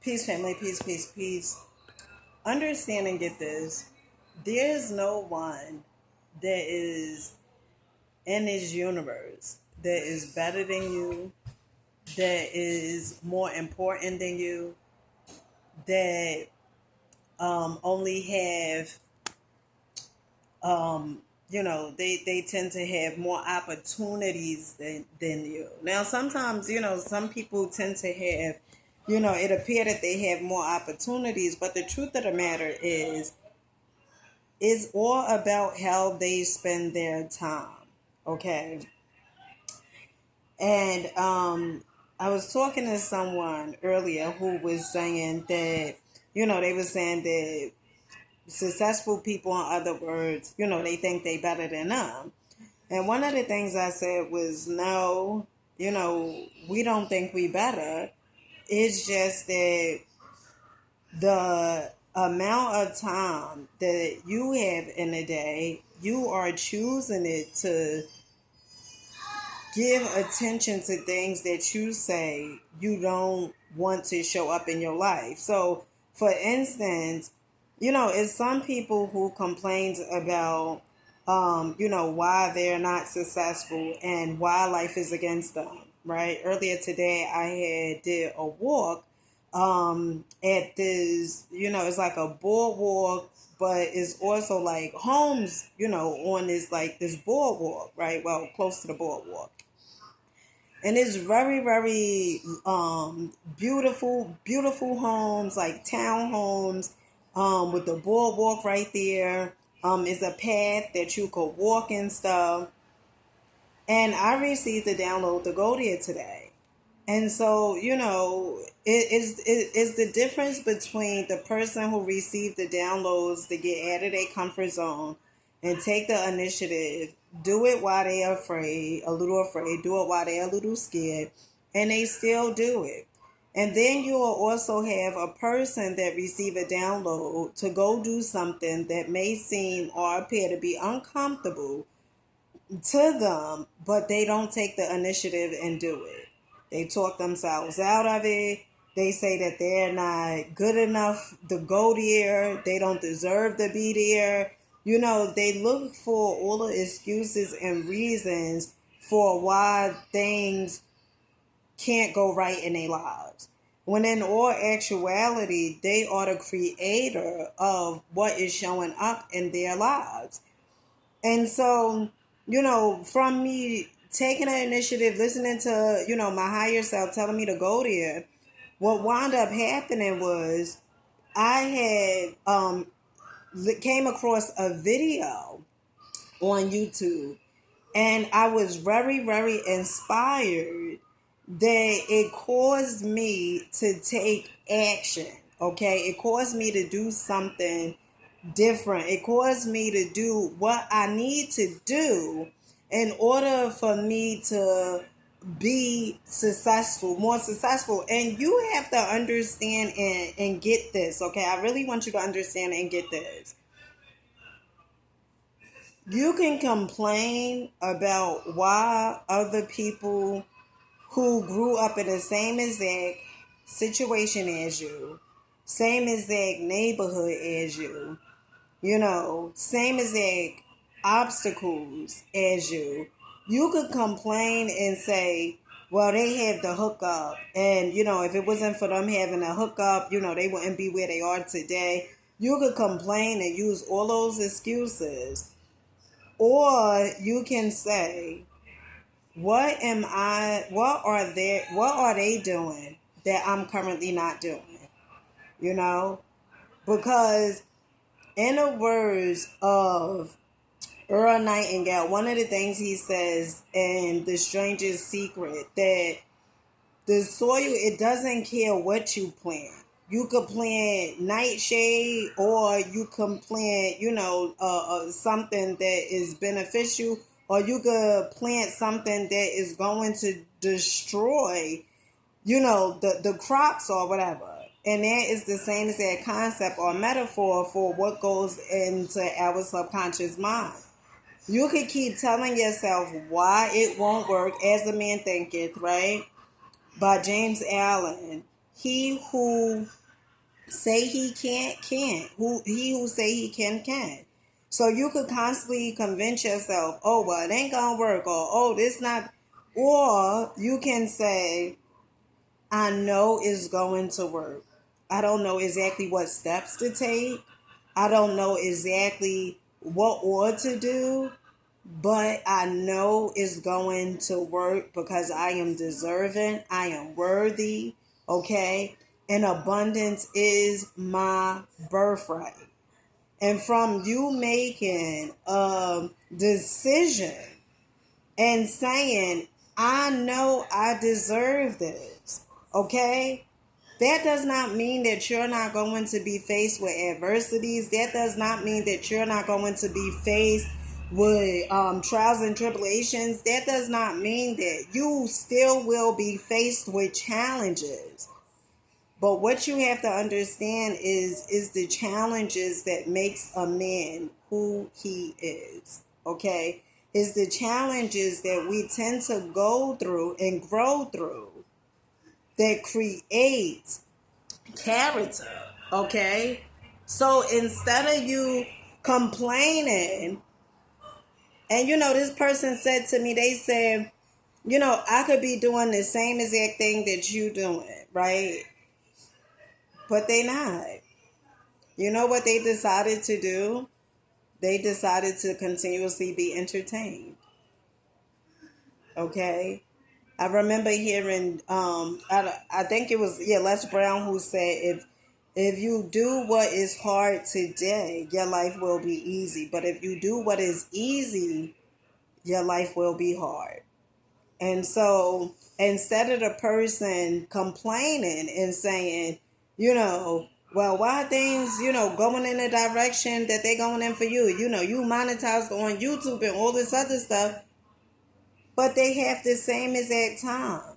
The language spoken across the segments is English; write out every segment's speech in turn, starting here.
Peace, family. Peace, peace, peace. Understand and get this. There's no one that is in this universe that is better than you, that is more important than you, that only have, they tend to have more opportunities than you. Now, sometimes, some people tend to have, it appear that they have more opportunities, but the truth of the matter is, it's all about how they spend their time. Okay. And I was talking to someone earlier who was saying that, they were saying that successful people, in other words, they think they better than them. And one of the things I said was, no, we don't think we better. It's just that the amount of time that you have in a day, you are choosing it to give attention to things that you say you don't want to show up in your life. So, for instance, it's some people who complains about, why they're not successful and why life is against them, right? Earlier today, I did a walk at this, it's like a boardwalk, but it's also like homes, on this, like this boardwalk, right? Well, close to the boardwalk. And it's very, very beautiful, beautiful homes, like townhomes, with the boardwalk right there. Is a path that you could walk and stuff. And I received a download to go there today. And so, it's the difference between the person who received the downloads to get out of their comfort zone and take the initiative, do it while they're afraid, a little afraid, do it while they're a little scared, and they still do it. And then you will also have a person that receive a download to go do something that may seem or appear to be uncomfortable to them, but they don't take the initiative and do it. They talk themselves out of it. They say that they're not good enough to go there. They don't deserve to be there. They look for all the excuses and reasons for why things can't go right in their lives. When in all actuality, they are the creator of what is showing up in their lives. And so, from me taking the initiative, listening to, my higher self telling me to go there, what wound up happening was I had came across a video on YouTube, and I was very, very inspired that it caused me to take action. Okay. It caused me to do something different. It caused me to do what I need to do in order for me to be successful, more successful. And you have to understand and get this, okay? I really want you to understand and get this. You can complain about why other people who grew up in the same exact situation as you, same exact neighborhood as you, same exact obstacles as you. You could complain and say, well, they have the hookup. And, if it wasn't for them having a hookup, they wouldn't be where they are today. You could complain and use all those excuses. Or you can say, what are they doing that I'm currently not doing? Because in the words of Earl Nightingale, one of the things he says in The Stranger's Secret, that the soil, it doesn't care what you plant. You could plant nightshade, or you can plant, something that is beneficial, or you could plant something that is going to destroy, the crops or whatever. And that is the same as that concept or metaphor for what goes into our subconscious mind. You could keep telling yourself why it won't work, as a man thinketh, right? By James Allen. he who say he can't. He who say he can. So you could constantly convince yourself, oh, well, it ain't gonna work, or oh, this not. Or you can say, I know it's going to work. I don't know exactly what steps to take. I don't know exactly what ought to do, but I know it's going to work because I am deserving. I am worthy. Okay. And abundance is my birthright. And from you making a decision and saying, I know I deserve this, okay? That does not mean that you're not going to be faced with adversities. That does not mean that you're not going to be faced with trials and tribulations. That does not mean that you still will be faced with challenges. But what you have to understand is the challenges that makes a man who he is. Okay? Is the challenges that we tend to go through and grow through that create character. Okay? So instead of you complaining, and this person said to me, they said, I could be doing the same exact thing that you doing, right? But they not. You know what they decided to do? They decided to continuously be entertained. Okay? I remember hearing, I think it was, Les Brown who said, if you do what is hard today, your life will be easy. But if you do what is easy, your life will be hard. And so instead of the person complaining and saying, well, why things, going in the direction that they're going in for you? You monetized on YouTube and all this other stuff, but they have the same exact time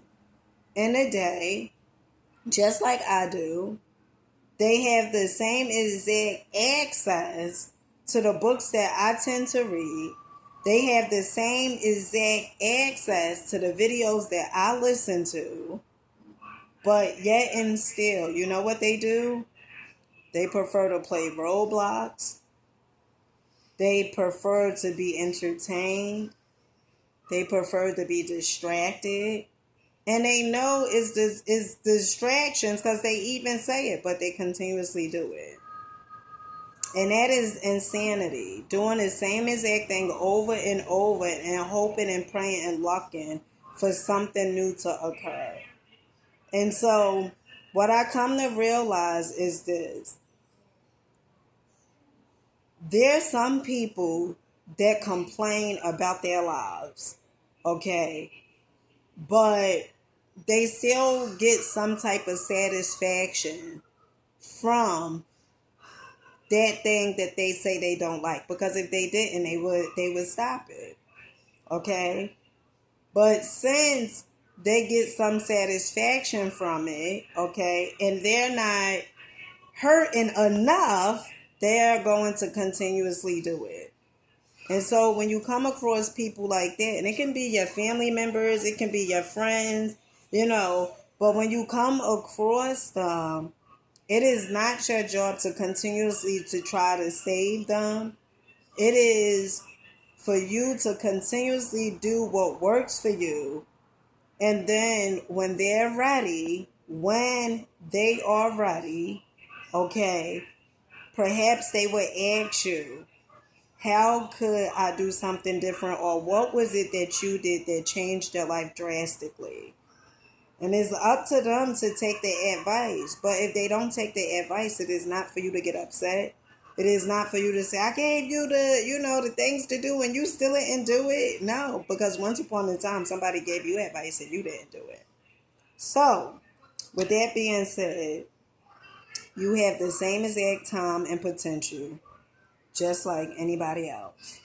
in a day, just like I do. They have the same exact access to the books that I tend to read. They have the same exact access to the videos that I listen to. But yet and still, you know what they do? They prefer to play Roblox. They prefer to be entertained. They prefer to be distracted. And they know it's distractions because they even say it, but they continuously do it. And that is insanity. Doing the same exact thing over and over and hoping and praying and looking for something new to occur. And so what I come to realize is this. There's some people that complain about their lives, okay? But they still get some type of satisfaction from that thing that they say they don't like. Because if they didn't, they would stop it, okay? But since they get some satisfaction from it, okay, and they're not hurting enough, they're going to continuously do it. And so when you come across people like that, and it can be your family members, it can be your friends, but when you come across them, it is not your job to continuously to try to save them. It is for you to continuously do what works for you. And then when they are ready, okay, perhaps they would ask you, how could I do something different? Or what was it that you did that changed your life drastically? And it's up to them to take the advice. But if they don't take the advice, it is not for you to get upset. It is not for you to say, I gave you the things to do and you still didn't do it. No, because once upon a time, somebody gave you advice and you didn't do it. So, with that being said, you have the same exact time and potential, just like anybody else.